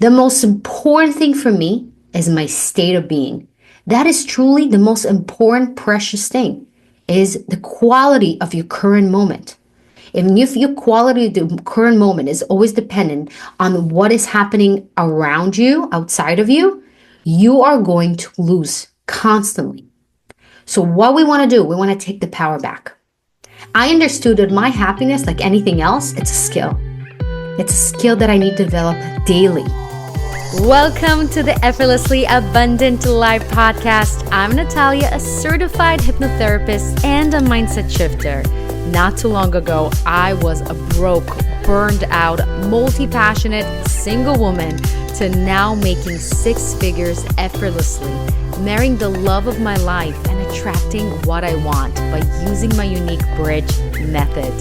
The most important thing for me is my state of being. That is truly the most important, precious thing, is the quality of your current moment. If your quality of the current moment is always dependent on what is happening around you, outside of you, you are going to lose constantly. So what we want to do, we want to take the power back. I understood that my happiness, like anything else, it's a skill. It's a skill that I need to develop daily. Welcome to the Effortlessly Abundant Life podcast. I'm Natalia, a certified hypnotherapist and a mindset shifter. Not too long ago, I was a broke, burned out, multi-passionate single woman to now making six figures effortlessly, marrying the love of my life and attracting what I want by using my unique bridge method.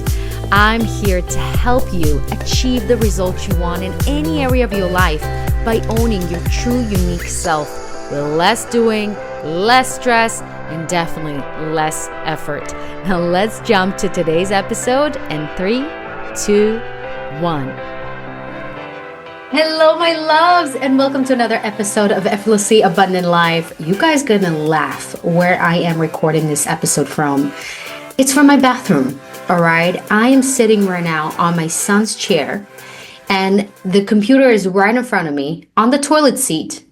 I'm here to help you achieve the results you want in any area of your life by owning your true unique self with less doing, less stress, and definitely less effort. Now let's jump to today's episode in 3, 2, 1. Hello, my loves, and welcome to another episode of Effortlessly Abundant Life. You guys gonna laugh where I am recording this episode from. It's from my bathroom, all right? I am sitting right now on my son's chair, and the computer is right in front of me on the toilet seat.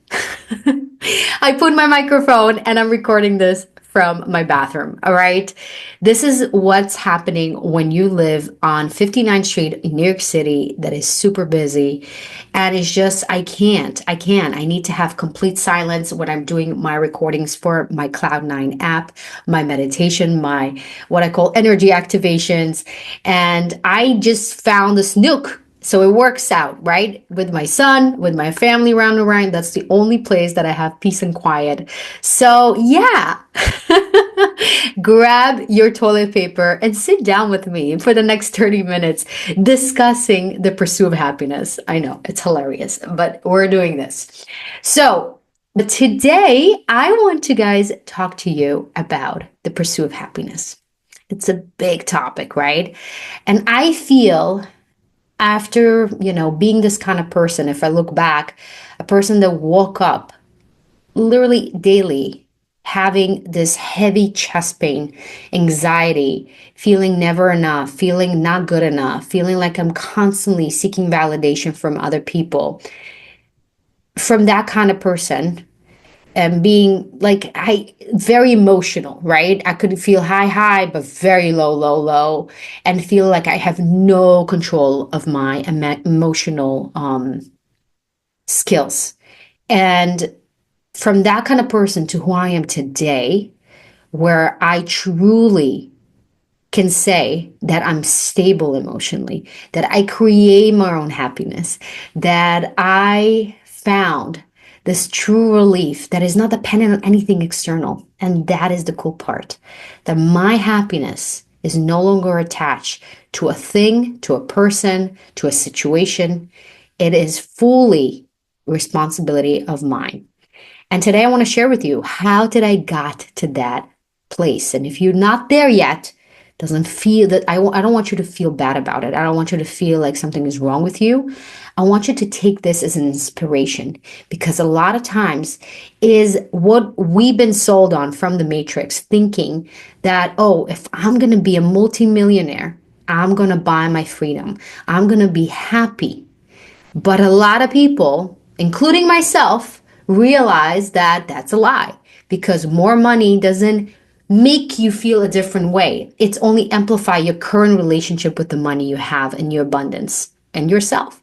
I put my microphone and I'm recording this from my bathroom, all right? This is what's happening when you live on 59th Street in New York City that is super busy. And it's just, I can't. I need to have complete silence when I'm doing my recordings for my Cloud9 app, my meditation, my what I call energy activations. And I just found this nook. So it works out, right? With my son, with my family around and around. That's the only place that I have peace and quiet. So yeah, grab your toilet paper and sit down with me for the next 30 minutes discussing the pursuit of happiness. I know it's hilarious, but we're doing this. So today I want to guys talk to you about the pursuit of happiness. It's a big topic, right? And I feel after, being this kind of person, if I look back, a person that woke up literally daily having this heavy chest pain, anxiety, feeling never enough, feeling not good enough, feeling like I'm constantly seeking validation from other people. From that kind of person, and being like very emotional, right? I could feel high, but very low, and feel like I have no control of my emotional skills. And from that kind of person to who I am today, where I truly can say that I'm stable emotionally, that I create my own happiness, that I found this true relief that is not dependent on anything external. And that is the cool part, that my happiness is no longer attached to a thing, to a person, to a situation. It is fully responsibility of mine. And today I want to share with you, how did I got to that place? And if you're not there yet, doesn't feel that I don't want you to feel bad about it. I don't want you to feel like something is wrong with you. I want you to take this as an inspiration, because a lot of times is what we've been sold on from the Matrix, thinking that, oh, if I'm going to be a multimillionaire, I'm going to buy my freedom. I'm going to be happy. But a lot of people, including myself, realize that that's a lie, because more money doesn't make you feel a different way. It's only amplify your current relationship with the money you have and your abundance and yourself.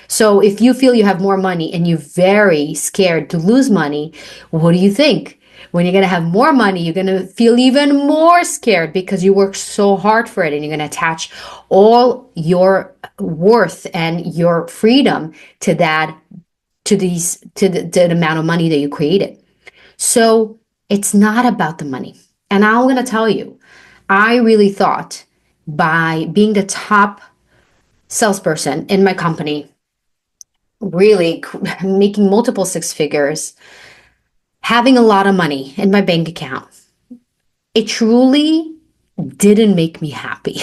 So if you feel you have more money and you're very scared to lose money, what do you think? When you're going to have more money, you're going to feel even more scared because you work so hard for it, and you're going to attach all your worth and your freedom to that, to the amount of money that you created. So it's not about the money. And I'm going to tell you, I really thought by being the top salesperson in my company, really making multiple six figures, having a lot of money in my bank account, it truly didn't make me happy.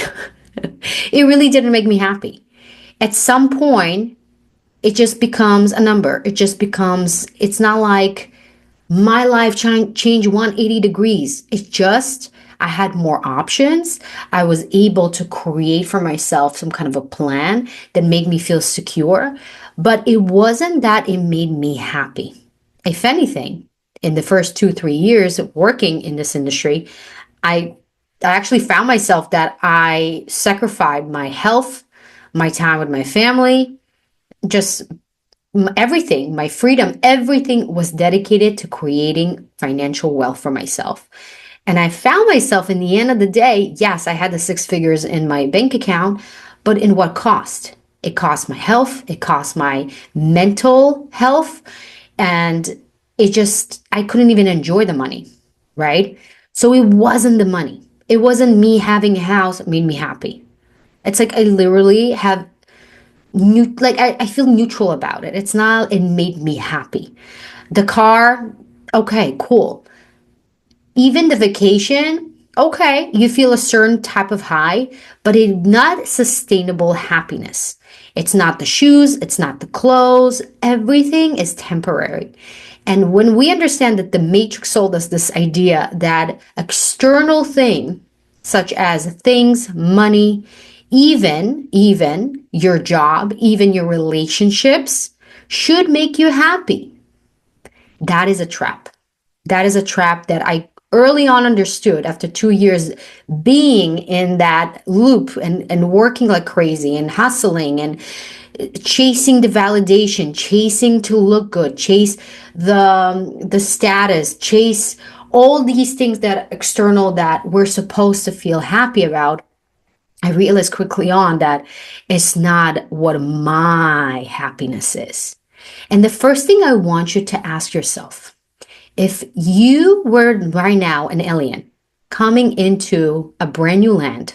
It really didn't make me happy. At some point, it just becomes a number. It just becomes, it's not like my life changed 180 degrees. It's just, I had more options. I was able to create for myself some kind of a plan that made me feel secure. But it wasn't that it made me happy. If anything, in the first 2, 3 years of working in this industry, I, I actually found myself that I sacrificed my health, my time with my family, just everything, my freedom, everything was dedicated to creating financial wealth for myself. And I found myself in the end of the day, yes, I had the 6 figures in my bank account, but in what cost? It cost my health, it cost my mental health, and I couldn't even enjoy the money, right? So it wasn't the money. It wasn't me having a house that made me happy. It's like I literally have I feel neutral about it. It's not, it made me happy. The car, okay, cool. Even the vacation, okay, you feel a certain type of high, but it's not sustainable happiness. It's not the shoes, it's not the clothes, everything is temporary. And when we understand that the Matrix sold us this idea that external thing, such as things, money, even your job, even your relationships, should make you happy. That is a trap. That is a trap that I early on understood after 2 years being in that loop and working like crazy and hustling and chasing the validation, chasing to look good, chase the status, chase all these things that external that we're supposed to feel happy about. I realized quickly on that it's not what my happiness is. And the first thing I want you to ask yourself, if you were right now an alien coming into a brand new land,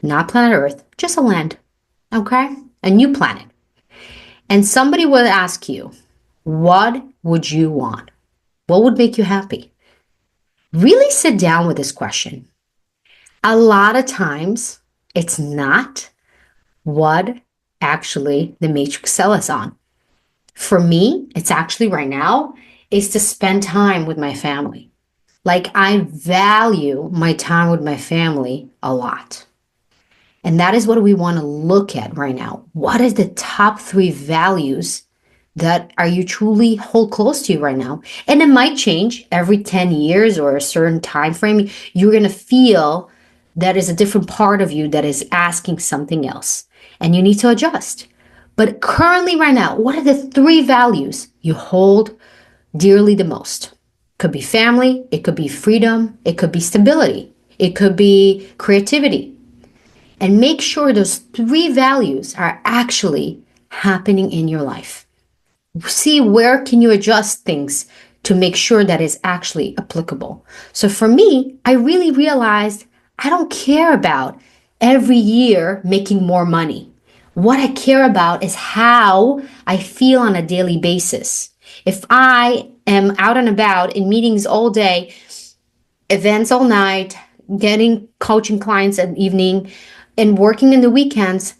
not planet Earth, just a land, okay? A new planet. And somebody would ask you, what would you want? What would make you happy? Really sit down with this question. A lot of times, it's not what actually the Matrix sell us on. For me, it's actually right now is to spend time with my family. Like I value my time with my family a lot. And that is what we want to look at right now. What is the top 3 values that are you truly hold close to you right now? And it might change every 10 years or a certain time frame. You're going to feel that is a different part of you that is asking something else. And you need to adjust. But currently, right now, what are the 3 values you hold dearly the most? Could be family, it could be freedom, it could be stability, it could be creativity. And make sure those 3 values are actually happening in your life. See where can you adjust things to make sure that is actually applicable. So for me, I really realized I don't care about every year making more money. What I care about is how I feel on a daily basis. If I am out and about in meetings all day, events all night, getting coaching clients at evening, and working in the weekends,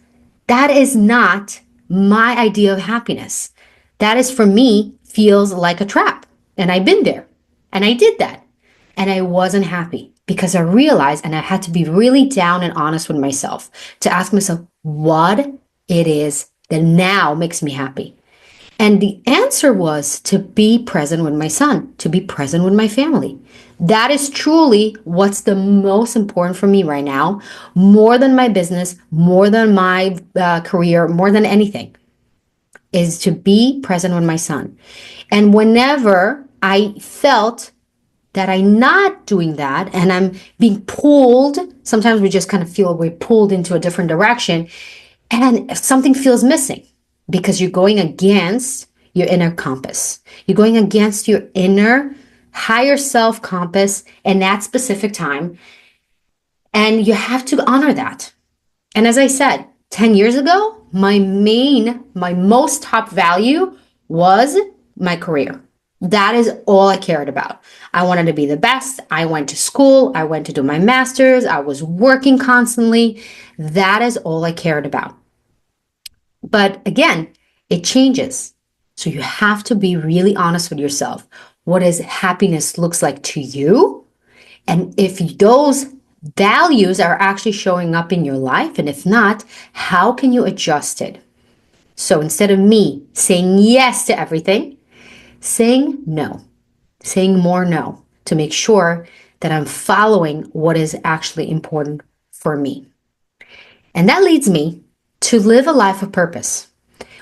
that is not my idea of happiness. That is for me feels like a trap. And I've been there. And I did that. And I wasn't happy because I realized and I had to be really down and honest with myself to ask myself what it is that now makes me happy. And the answer was to be present with my son, to be present with my family. That is truly what's the most important for me right now, more than my business, more than my career, more than anything, is to be present with my son. And whenever I felt that I'm not doing that and I'm being pulled, sometimes we just kind of feel we're pulled into a different direction and something feels missing because you're going against your inner compass. You're going against your inner higher self compass in that specific time. And you have to honor that. And as I said, 10 years ago, my most top value was my career. That is all I cared about. I wanted to be the best. I went to school. I went to do my master's. I was working constantly. That is all I cared about. But again, It changes. So you have to be really honest with yourself. What does happiness looks like to you? And if those values are actually showing up in your life, and if not, how can you adjust it? So instead of me saying yes to everything, saying no, saying more no to make sure that I'm following what is actually important for me. And that leads me to live a life of purpose.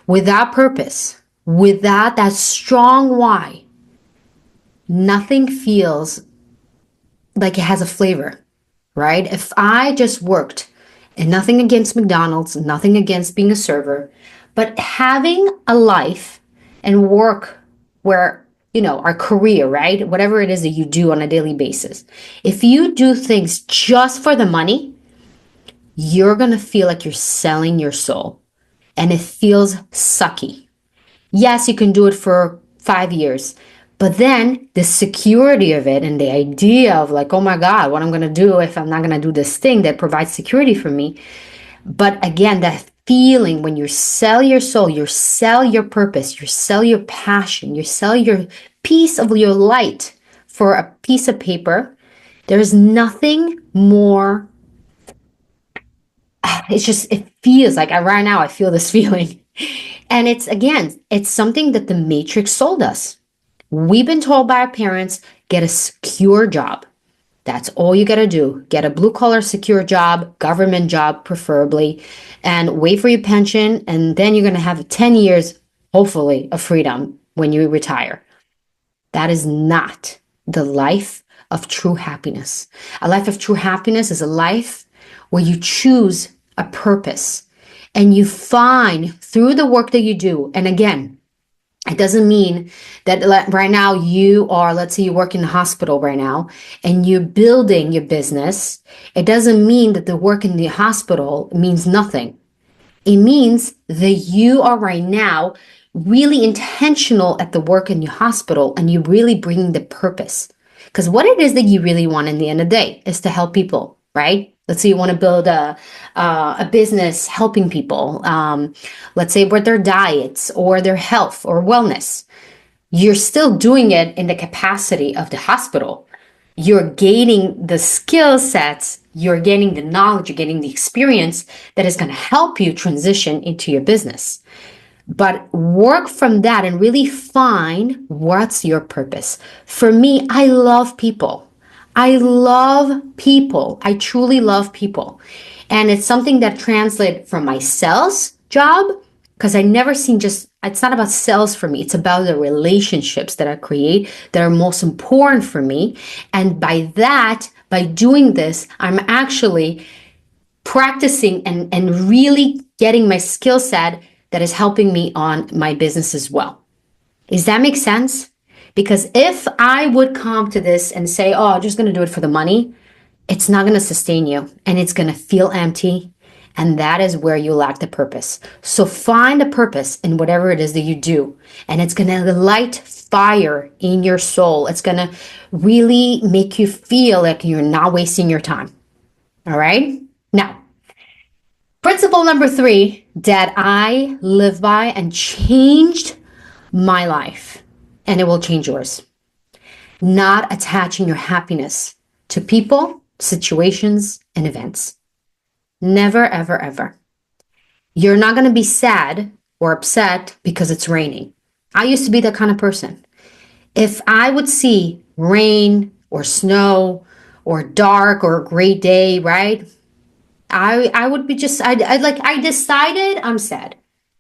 Without purpose, without that strong why, nothing feels like it has a flavor, right? If I just worked, and nothing against McDonald's, nothing against being a server, but having a life and work where, our career, right? Whatever it is that you do on a daily basis. If you do things just for the money, you're going to feel like you're selling your soul and it feels sucky. Yes, you can do it for 5 years, but then the security of it and the idea of like, oh my God, what I'm going to do if I'm not going to do this thing that provides security for me. But again, that feeling when you sell your soul, you sell your purpose, you sell your passion, you sell your piece of your light for a piece of paper, there's nothing more. It feels like right now I feel this feeling. And it's something that the Matrix sold us. We've been told by our parents, get a secure job. That's all you got to do. Get a blue collar secure job, government job preferably, and wait for your pension. And then you're going to have 10 years, hopefully, of freedom when you retire. That is not the life of true happiness. A life of true happiness is a life where you choose a purpose and you find through the work that you do. And again, it doesn't mean that right now you are, let's say you work in the hospital right now and you're building your business. It doesn't mean that the work in the hospital means nothing. It means that you are right now really intentional at the work in your hospital and you're really bringing the purpose. Because what it is that you really want in the end of the day is to help people, right? Let's say you want to build a business helping people. Let's say with their diets or their health or wellness. You're still doing it in the capacity of the hospital. You're gaining the skill sets, you're gaining the knowledge, you're getting the experience that is going to help you transition into your business. But work from that and really find what's your purpose. For me, I love people. I love people. I truly love people. And it's something that translates from my sales job because I never seen it's not about sales for me. It's about the relationships that I create that are most important for me. And by doing this, I'm actually practicing and really getting my skill set that is helping me on my business as well. Does that make sense? Because if I would come to this and say, oh, I'm just going to do it for the money, it's not going to sustain you and it's going to feel empty. And that is where you lack the purpose. So find a purpose in whatever it is that you do. And it's going to light fire in your soul. It's going to really make you feel like you're not wasting your time. All right? Now, principle number 3 that I live by and changed my life, and it will change yours. Not attaching your happiness to people, situations, and events. Never, ever, ever. You're not going to be sad or upset because it's raining. I used to be that kind of person. If I would see rain or snow or dark or a great day, right? I would be I decided I'm sad.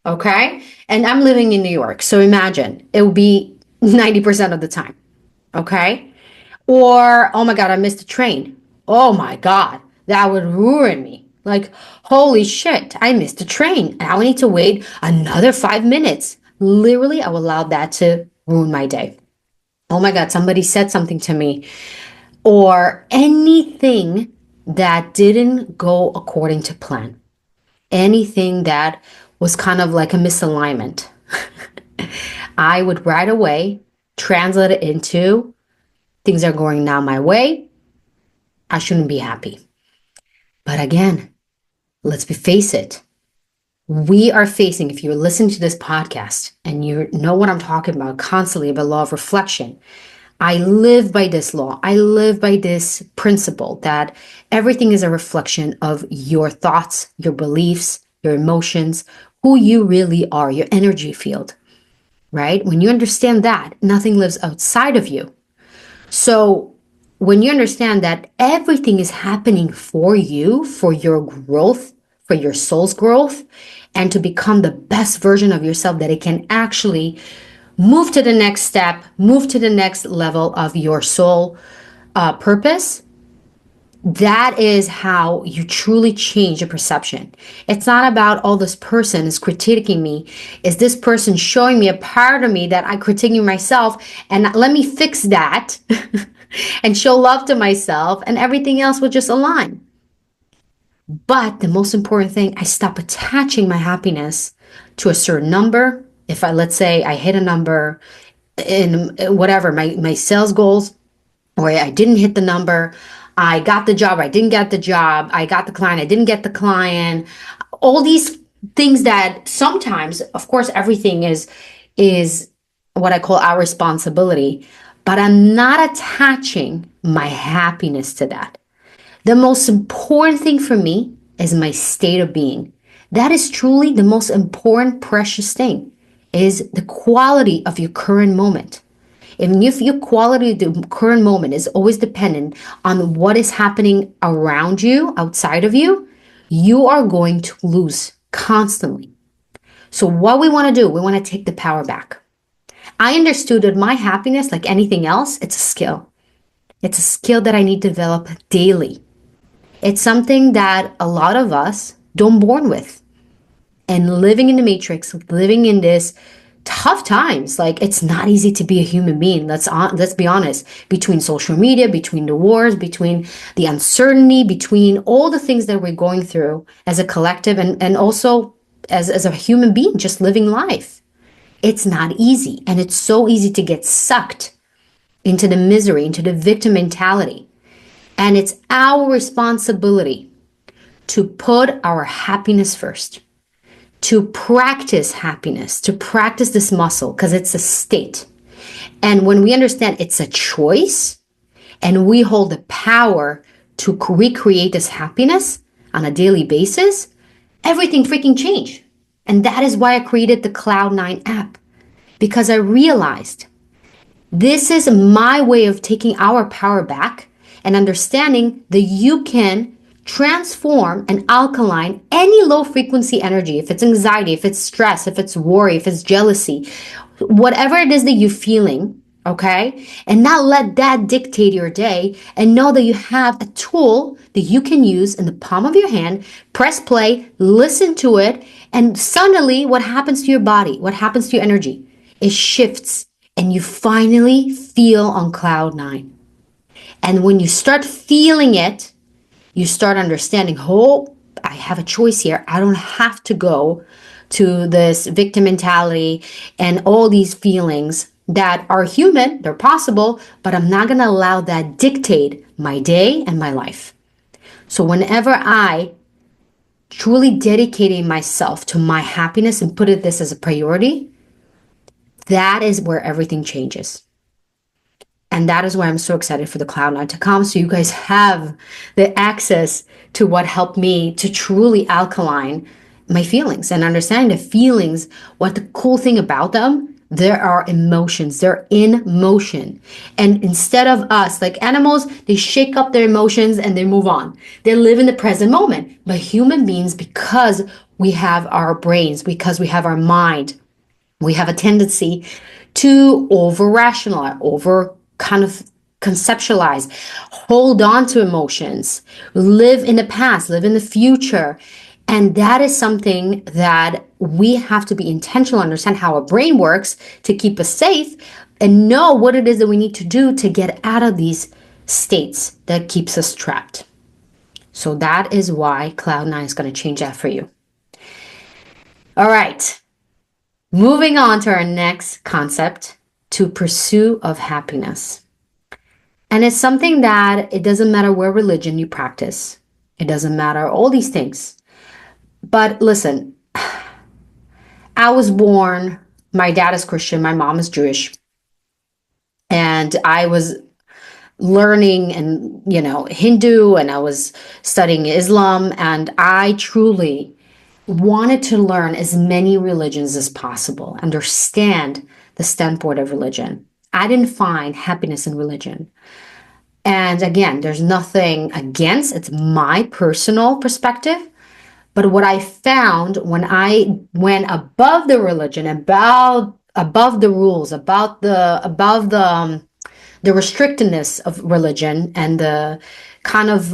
Okay. And I'm living in New York. So imagine it will be 90% of the time. Okay. Or, oh my God, I missed a train. Oh my God, that would ruin me. Like, holy shit, I missed a train. Now I need to wait another 5 minutes. Literally, I would allow that to ruin my day. Oh my God, somebody said something to me or anything that didn't go according to plan. Anything that was kind of like a misalignment. I would right away translate it into things are going now my way. I shouldn't be happy. But again, face it. we are facing, if you're listening to this podcast and you know what I'm talking about constantly about law of reflection, I live by this law. I live by this principle that everything is a reflection of your thoughts, your beliefs, your emotions, who you really are, your energy field, right? When you understand that, nothing lives outside of you. So when you understand that everything is happening for you, for your growth, for your soul's growth, and to become the best version of yourself that it can actually move to the next step, move to the next level of your soul purpose, that is how you truly change your perception. It's not about, oh, this person is critiquing me. Is this person showing me a part of me that I critiquing myself? And let me fix that and show love to myself, and everything else will just align. But the most important thing, I stop attaching my happiness to a certain number. If let's say I hit a number in whatever, my sales goals, or I didn't hit the number, I got the job, I didn't get the job, I got the client, I didn't get the client, all these things that sometimes, of course, everything is what I call our responsibility, but I'm not attaching my happiness to that. The most important thing for me is my state of being. That is truly the most important, precious thing, is the quality of your current moment. If your quality of the current moment is always dependent on what is happening around you, outside of you, you are going to lose constantly. So what we want to do, we want to take the power back. I understood that my happiness, like anything else, it's a skill. It's a skill that I need to develop daily. It's something that a lot of us don't born with. And living in the matrix, living in this tough times, like it's not easy to be a human being. Let's be honest. Between social media, between the wars, between the uncertainty, between all the things that we're going through as a collective, and also as a human being, just living life. It's not easy. And it's so easy to get sucked into the misery, into the victim mentality. And it's our responsibility to put our happiness first, to practice happiness, to practice this muscle, because it's a state. And when we understand it's a choice and we hold the power to recreate this happiness on a daily basis, everything freaking changed. And that is why I created the Cloud9 app, because I realized this is my way of taking our power back and understanding that you can transform and alkaline any low frequency energy. If it's anxiety, if it's stress, if it's worry, if it's jealousy, whatever it is that you're feeling, okay? And not let that dictate your day, and know that you have a tool that you can use in the palm of your hand, press play, listen to it, and suddenly what happens to your body, what happens to your energy? It shifts and you finally feel on cloud 9. And when you start feeling it, you start understanding, oh, I have a choice here. I don't have to go to this victim mentality and all these feelings that are human, they're possible, but I'm not going to allow that dictate my day and my life. So whenever I truly dedicating myself to my happiness and put this as a priority, that is where everything changes. And that is why I'm so excited for the Cloud9 to come. So you guys have the access to what helped me to truly alkaline my feelings and understanding the feelings. What the cool thing about them, there are emotions, they're in motion. And instead of us, like animals, they shake up their emotions and they move on. They live in the present moment. But human beings, because we have our brains, because we have our mind, we have a tendency to over rationalize, over kind of conceptualize, hold on to emotions, live in the past, live in the future. And that is something that we have to be intentional, understand how our brain works to keep us safe, and know what it is that we need to do to get out of these states that keeps us trapped. So that is why Cloud9 is going to change that for you. All right. Moving on to our next concept, to pursue of happiness. And it's something that it doesn't matter where religion you practice. It doesn't matter all these things. But listen, I was born, my dad is Christian, my mom is Jewish, and I was learning and, Hindu, and I was studying Islam, and I truly wanted to learn as many religions as possible, understand the standpoint of religion. I didn't find happiness in religion. And again, there's nothing against, it's my personal perspective. But what I found when I went above the religion, above the rules, above the restrictedness of religion and the kind of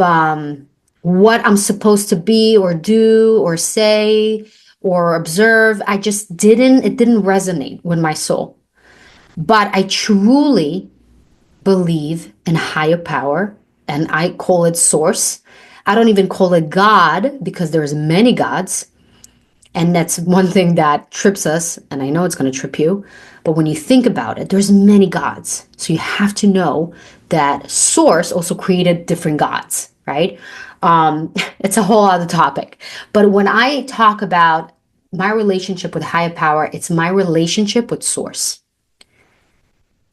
what I'm supposed to be or do or say or observe, it didn't resonate with my soul. But I truly believe in higher power, and I call it source. I don't even call it God because there's many gods. And that's one thing that trips us, and I know it's going to trip you, but when you think about it, there's many gods. So you have to know that source also created different gods, right? It's a whole other topic. But when I talk about my relationship with higher power, it's my relationship with source.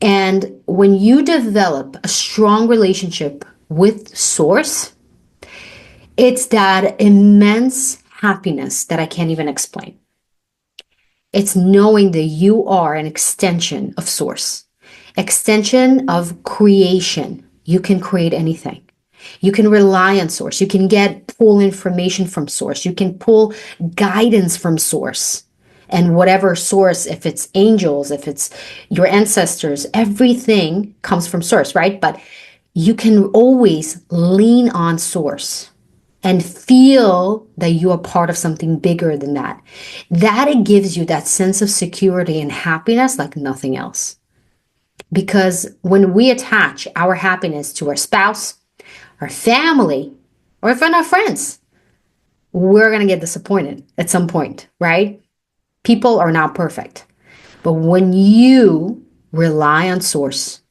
And when you develop a strong relationship with source, it's that immense happiness that I can't even explain. It's knowing that you are an extension of source, extension of creation. You can create anything. You can rely on source. You can pull information from source. You can pull guidance from source. And whatever source, if it's angels, if it's your ancestors, everything comes from source, right? But you can always lean on source and feel that you are part of something bigger than that. That it gives you that sense of security and happiness like nothing else. Because when we attach our happiness to our spouse, our family, or even our friends, we're going to get disappointed at some point, right? People are not perfect. But when you rely on source,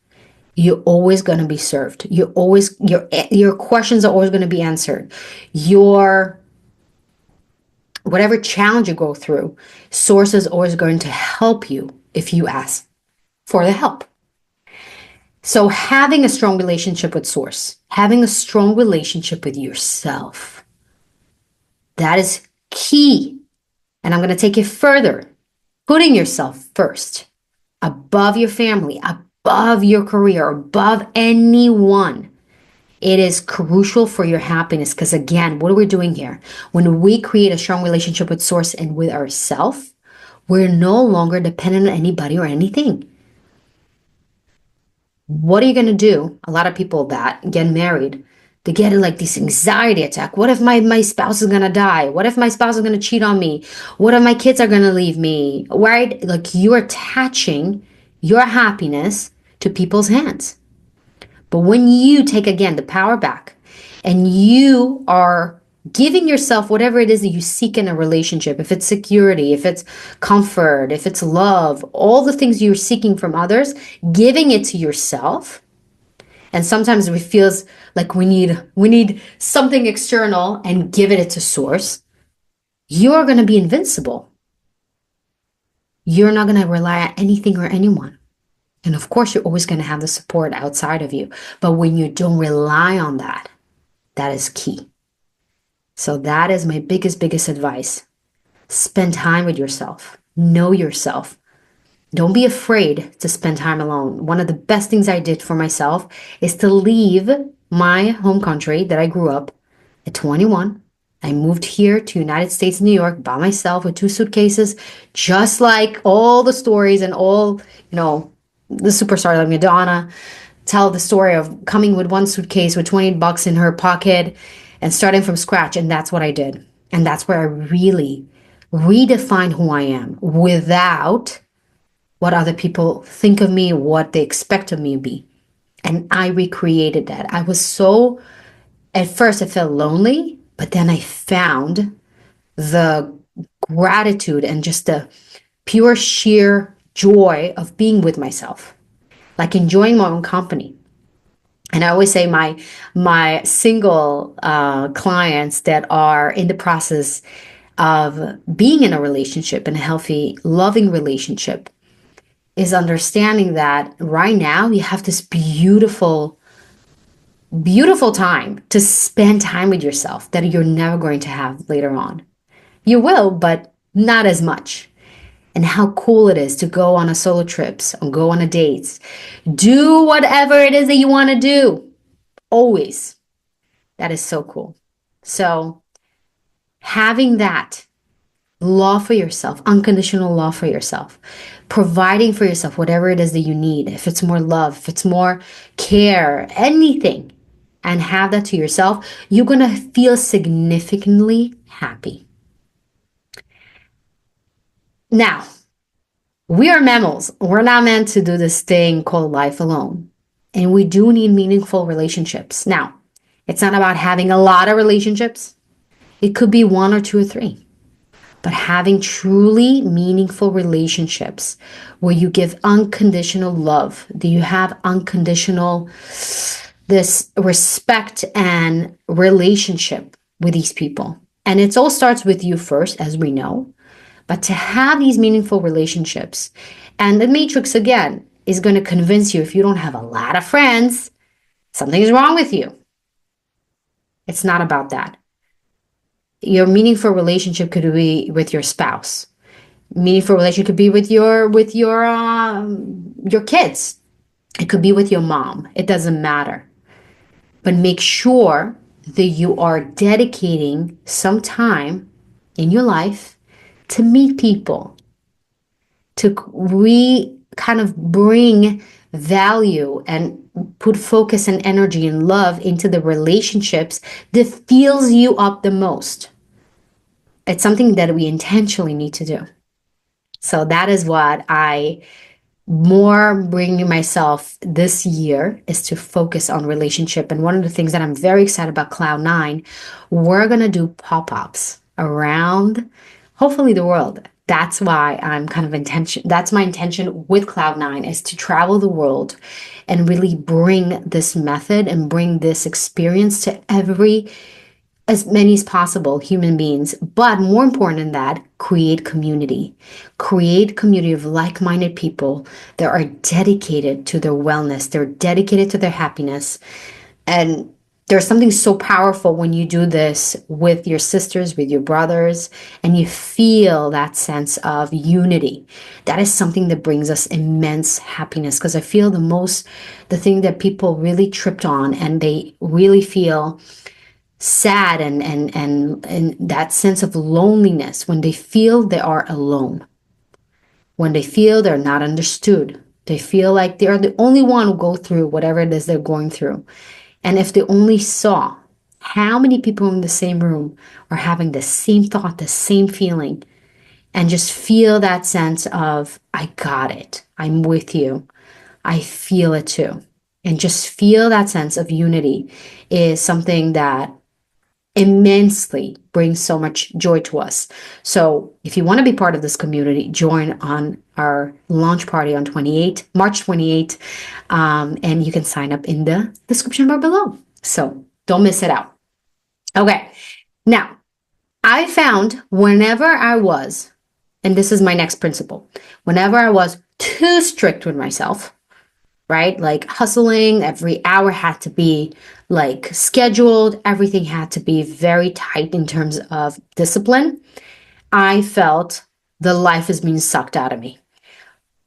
you're always going to be served. Your questions are always going to be answered. Your whatever challenge you go through, source is always going to help you if you ask for the help. So having a strong relationship with source, having a strong relationship with yourself, that is key. And I'm going to take it further. Putting yourself first, above your family, above your career, above anyone. It is crucial for your happiness because, again, what are we doing here? When we create a strong relationship with source and with ourselves, we're no longer dependent on anybody or anything. What are you going to do? A lot of people that get married, they get like this anxiety attack. What if my spouse is going to die? What if my spouse is going to cheat on me? What if my kids are going to leave me? Right? Like you're attaching your happiness to people's hands. But when you take again the power back and you are giving yourself whatever it is that you seek in a relationship, if it's security, if it's comfort, if it's love, all the things you're seeking from others, giving it to yourself. And sometimes it feels like we need something external and give it to source. You're going to be invincible. You're not going to rely on anything or anyone. And of course, you're always going to have the support outside of you. But when you don't rely on that, that is key. So that is my biggest advice. Spend time with yourself. Know yourself. Don't be afraid to spend time alone. One of the best things I did for myself is to leave my home country that I grew up at 21. I moved here to United States, New York by myself with 2 suitcases, just like all the stories and all, the superstars like Madonna tell the story of coming with 1 suitcase with $20 in her pocket and starting from scratch. And that's what I did. And that's where I really redefined who I am without what other people think of me, what they expect of me to be. And I recreated that. At first I felt lonely, but then I found the gratitude and just the pure sheer joy of being with myself, like enjoying my own company. And I always say my single clients that are in the process, of being in a relationship, in a healthy, loving relationship, is understanding that right now you have this beautiful, beautiful time to spend time with yourself that you're never going to have later on. You will, but not as much. And how cool it is to go on a solo trips or go on a dates. Do whatever it is that you want to do. Always. That is so cool. So having that love for yourself, unconditional love for yourself, providing for yourself whatever it is that you need, if it's more love, if it's more care, anything, and have that to yourself, you're going to feel significantly happy. Now, we are mammals. We're not meant to do this thing called life alone. And we do need meaningful relationships. Now, it's not about having a lot of relationships. It could be one or two or three. But having truly meaningful relationships where you give unconditional love, do you have unconditional this respect and relationship with these people? And it all starts with you first, as we know. But to have these meaningful relationships, and the matrix again is going to convince you if you don't have a lot of friends, something's wrong with you. It's not about that. Your meaningful relationship could be with your spouse. Meaningful relationship could be with your kids. It could be with your mom. It doesn't matter. But make sure that you are dedicating some time in your life to meet people, to kind of bring value and put focus and energy and love into the relationships that fills you up the most. It's something that we intentionally need to do. So that is what I more bringing myself this year is to focus on relationship. And one of the things that I'm very excited about Cloud9, we're going to do pop-ups around hopefully the world. That's why I'm kind of that's my intention with Cloud9 is to travel the world and really bring this method and bring this experience to as many as possible human beings. But more important than that, create community. Create community of like-minded people that are dedicated to their wellness. They're dedicated to their happiness. And there's something so powerful when you do this with your sisters, with your brothers, and you feel that sense of unity. That is something that brings us immense happiness, because I feel the thing that people really tripped on and they really feel sad and that sense of loneliness when they feel they are alone, when they feel they're not understood, they feel like they're the only one who go through whatever it is they're going through. And if they only saw how many people in the same room are having the same thought, the same feeling, and just feel that sense of, I got it, I'm with you, I feel it too. And just feel that sense of unity is something that immensely brings so much joy to us. So if you want to be part of this community, join on our launch party on March 28th, and you can sign up in the description bar below. So don't miss it out. Okay, now I found whenever I was, and this is my next principle, whenever I was too strict with myself, right? Like hustling, every hour had to be like scheduled, everything had to be very tight in terms of discipline. I felt the life is being sucked out of me.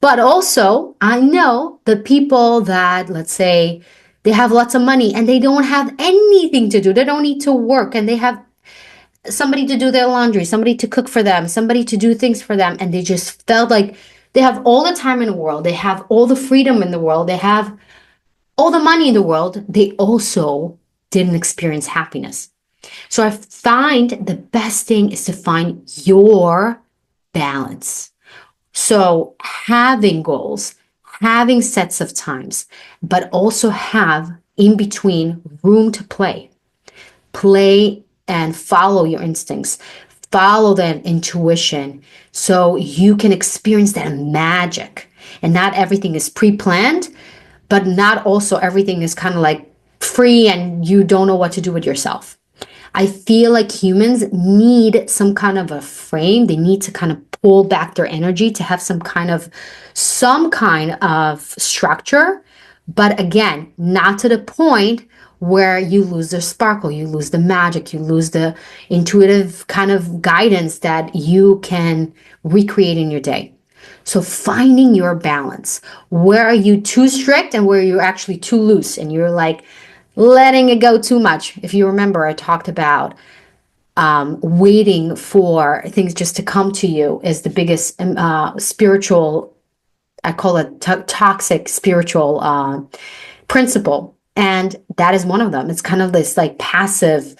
But also, I know the people that, let's say, they have lots of money and they don't have anything to do, they don't need to work, and they have somebody to do their laundry, somebody to cook for them, somebody to do things for them, and they just felt like they have all the time in the world, they have all the freedom in the world, they have all the money in the world. They also didn't experience happiness. So I find the best thing is to find your balance. So having goals, having sets of times, but also have in between room to play. Play and follow your instincts, follow that intuition so you can experience that magic. And not everything is pre-planned, but not also everything is kind of like free and you don't know what to do with yourself. I feel like humans need some kind of a frame. They need to kind of pull back their energy to have some kind of structure. But again, not to the point where you lose the sparkle, you lose the magic, you lose the intuitive kind of guidance that you can recreate in your day. So finding your balance. Where are you too strict and where you're actually too loose and you're like letting it go too much. If you remember, I talked about waiting for things just to come to you is the biggest spiritual, I call it toxic spiritual principle. And that is one of them. It's kind of this like passive,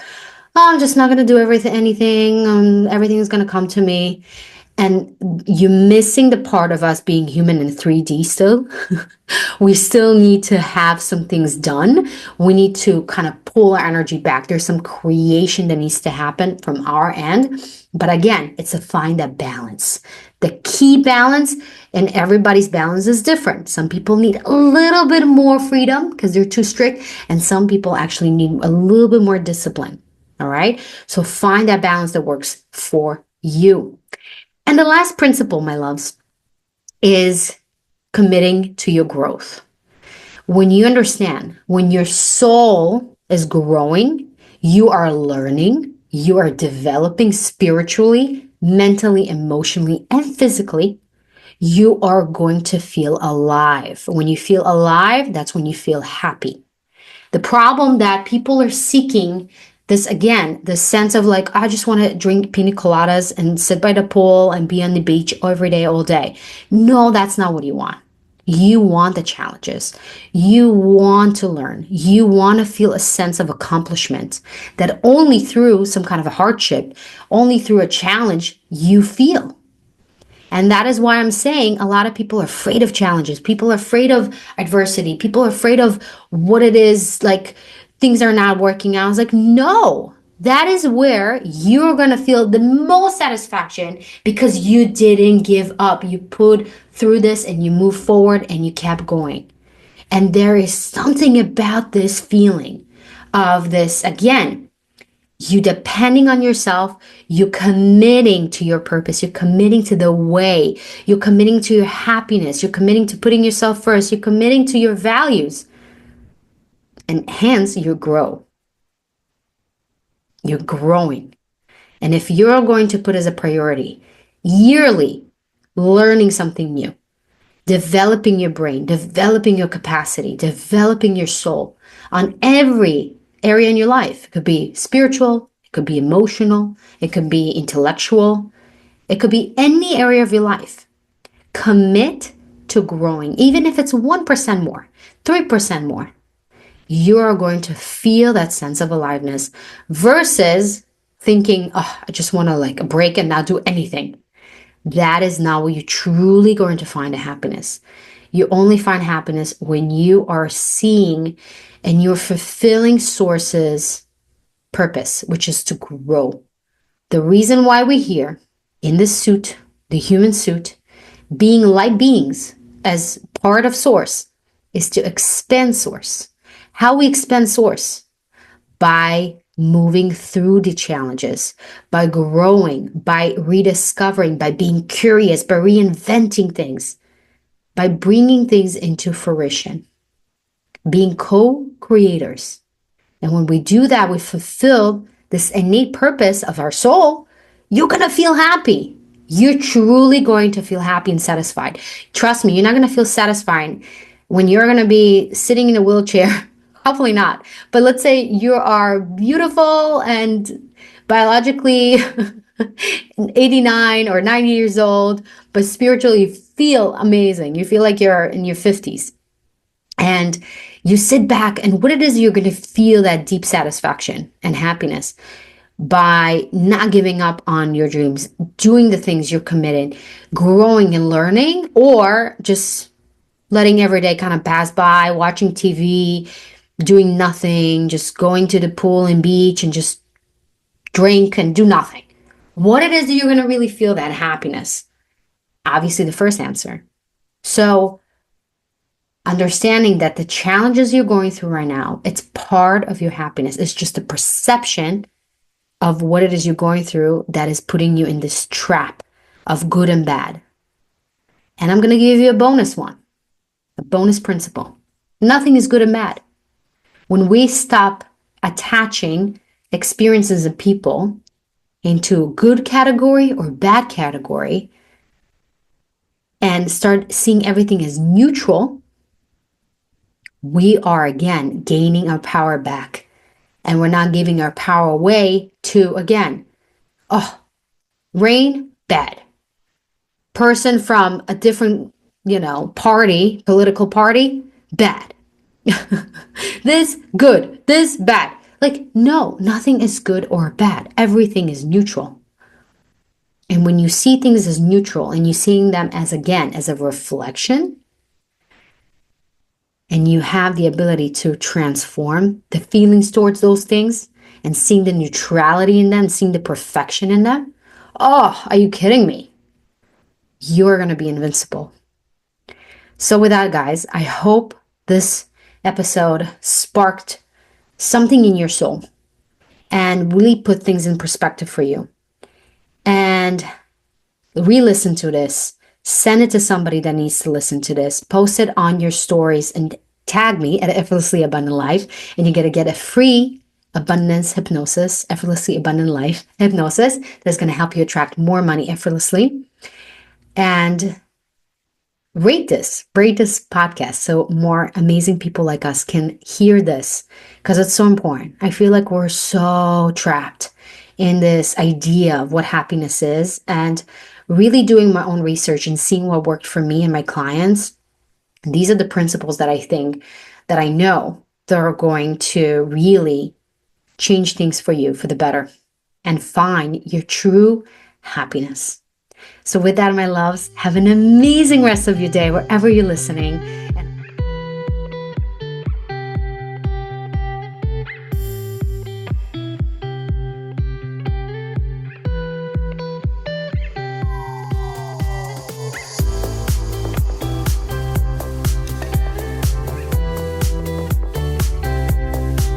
oh, I'm just not going to do anything. Everything is going to come to me. And you're missing the part of us being human in 3D still. We still need to have some things done. We need to kind of pull our energy back. There's some creation that needs to happen from our end. But again, it's to find that balance. The key balance, and everybody's balance is different. Some people need a little bit more freedom because they're too strict, and some people actually need a little bit more discipline. All right. So find that balance that works for you. And the last principle, my loves, is committing to your growth. When you understand, when your soul is growing, you are learning, you are developing spiritually, mentally, emotionally, and physically, you are going to feel alive. When you feel alive, that's when you feel happy. The problem that people are seeking this again, the sense of like, I just want to drink pina coladas and sit by the pool and be on the beach every day, all day. No, that's not what you want. You want the challenges. You want to learn. You want to feel a sense of accomplishment that only through some kind of a hardship, only through a challenge, you feel. And that is why I'm saying a lot of people are afraid of challenges. People are afraid of adversity. People are afraid of what it is like things are not working out. I was like, no, that is where you're going to feel the most satisfaction because you didn't give up. You put through this and you moved forward and you kept going. And there is something about this feeling of this, again, you depending on yourself, you committing to your purpose, you're committing to the way, you're committing to your happiness, you're committing to putting yourself first, you're committing to your values, and hence you grow. You're growing. And if you're going to put as a priority yearly learning something new, developing your brain, developing your capacity, developing your soul on every area in your life. It could be spiritual, it could be emotional, it could be intellectual, it could be any area of your life. Commit to growing, even if it's 1% more, 3% more. You are going to feel that sense of aliveness versus thinking, oh, I just want to like break and not do anything. That is not where you're truly going to find a happiness. You only find happiness when you are seeing and you're fulfilling source's purpose, which is to grow. The reason why we're here in this suit, the human suit, being light beings as part of source, is to expand source. How we expand source? By moving through the challenges, by growing, by rediscovering, by being curious, by reinventing things, by bringing things into fruition, being co-creators. And when we do that, we fulfill this innate purpose of our soul, you're going to feel happy. You're truly going to feel happy and satisfied. Trust me, you're not going to feel satisfied when you're going to be sitting in a wheelchair. Hopefully not. But let's say you are beautiful and biologically 89 or 90 years old, but spiritually you feel amazing. You feel like you're in your 50s. And you sit back and what it is, you're going to feel that deep satisfaction and happiness by not giving up on your dreams, doing the things you're committed, growing and learning, or just letting every day kind of pass by, watching TV, doing nothing, just going to the pool and beach and just drink and do nothing. What it is that you're going to really feel that happiness? Obviously, the first answer. So, understanding that the challenges you're going through right now, it's part of your happiness. It's just a perception of what it is you're going through that is putting you in this trap of good and bad. And I'm going to give you a bonus one, a bonus principle. Nothing is good and bad. When we stop attaching experiences of people into good category or bad category and start seeing everything as neutral, we are again gaining our power back. And we're not giving our power away to, again, oh, rain, bad. Person from a different, party, political party, bad. This, good. This, bad. Like, no, nothing is good or bad. Everything is neutral. And when you see things as neutral and you're seeing them as, again, as a reflection, and you have the ability to transform the feelings towards those things and seeing the neutrality in them, seeing the perfection in them, oh, are you kidding me? You're going to be invincible. So with that, guys, I hope this episode sparked something in your soul and really put things in perspective for you. And re-listen to this, send it to somebody that needs to listen to this, post it on your stories and tag me at Effortlessly Abundant Life, and you're going to get a free abundance hypnosis, Effortlessly Abundant Life hypnosis that's going to help you attract more money effortlessly. And rate this podcast so more amazing people like us can hear this, because it's so important. I feel like we're so trapped in this idea of what happiness is, and really doing my own research and seeing what worked for me and my clients. These are the principles that I think, that I know, that are going to really change things for you for the better and find your true happiness. So with that, my loves, have an amazing rest of your day wherever you're listening.